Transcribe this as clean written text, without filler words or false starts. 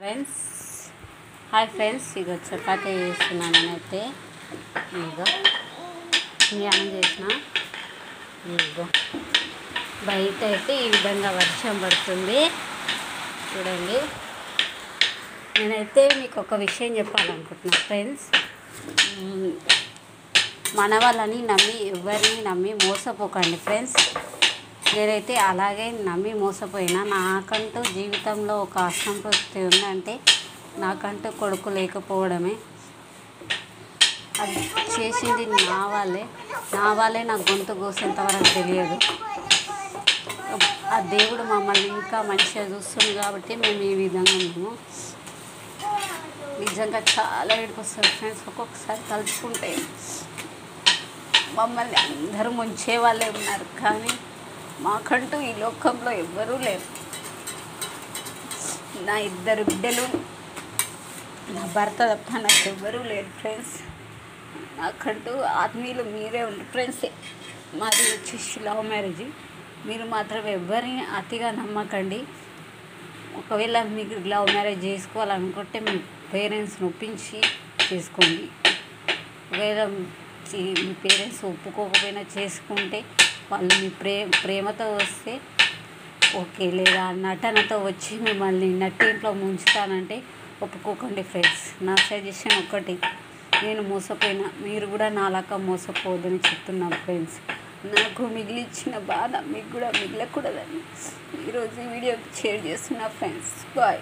Friends hi friends, ఇక చపాతీ చేస్తున్నాను నేనైతే. ఇదిగో జ్ఞానం చేసిన. ఇదిగో బయట అయితే ఈ విధంగా వర్షం పడుతుంది చూడండి. నేనైతే మీకు ఒక విషయం చెప్పాలనుకుంటున్నాను ఫ్రెండ్స్. మన వాళ్ళని నమ్మి ఎవరిని నమ్మి మోసపోకండి ఫ్రెండ్స్. నేనైతే అలాగే నమ్మి మోసపోయినా. నాకంటూ జీవితంలో ఒక అసంతృప్తి ఉందంటే నాకంటూ కొడుకు లేకపోవడమే. అది చేసింది నా వాళ్ళే నా గొంతు కోసేంతవరకు తెలియదు. ఆ దేవుడు మమ్మల్ని ఇంకా మంచిగా చూస్తుంది కాబట్టి మేము ఈ విధంగా ఉన్నాము. నిజంగా చాలా ఏడుపు వస్తుంది ఫ్రెండ్స్. ఒక్కొక్కసారి తలుచుకుంటే మమ్మల్ని అందరూ ముంచే వాళ్ళే ఉన్నారు, కానీ మాకంటూ ఈ లోకంలో ఎవ్వరూ లేరు. నా 2 బిడ్డలు, నా భర్త తప్ప నాకు ఎవ్వరూ లేరు ఫ్రెండ్స్. నాకంటూ ఆత్మీయులు మీరే ఉంటారు ఫ్రెండ్స్. మాది వచ్చేసి లవ్ మ్యారేజ్. మీరు మాత్రం ఎవరిని అతిగా నమ్మకండి. ఒకవేళ మీకు లవ్ మ్యారేజ్ చేసుకోవాలనుకుంటే మీ పేరెంట్స్ని ఒప్పించి చేసుకోండి. ఒకవేళ మీ పేరెంట్స్ ఒప్పుకోకపోయినా చేసుకుంటే వాళ్ళు మీ ప్రేమతో వస్తే ఓకే, లేదా నటనతో వచ్చి మిమ్మల్ని నట్టింట్లో ముంచుతానంటే ఒప్పుకోకండి ఫ్రెండ్స్. నా సజెషన్ ఒకటి, నేను మోసపోయినా మీరు కూడా నాలాగా మోసపోవద్దని చెప్తున్నాను ఫ్రెండ్స్. నాకు మిగిలిచ్చిన బాధ మీకు కూడా మిగలకూడదని ఈరోజు ఈ వీడియో షేర్ చేస్తున్నా ఫ్రెండ్స్. బాయ్.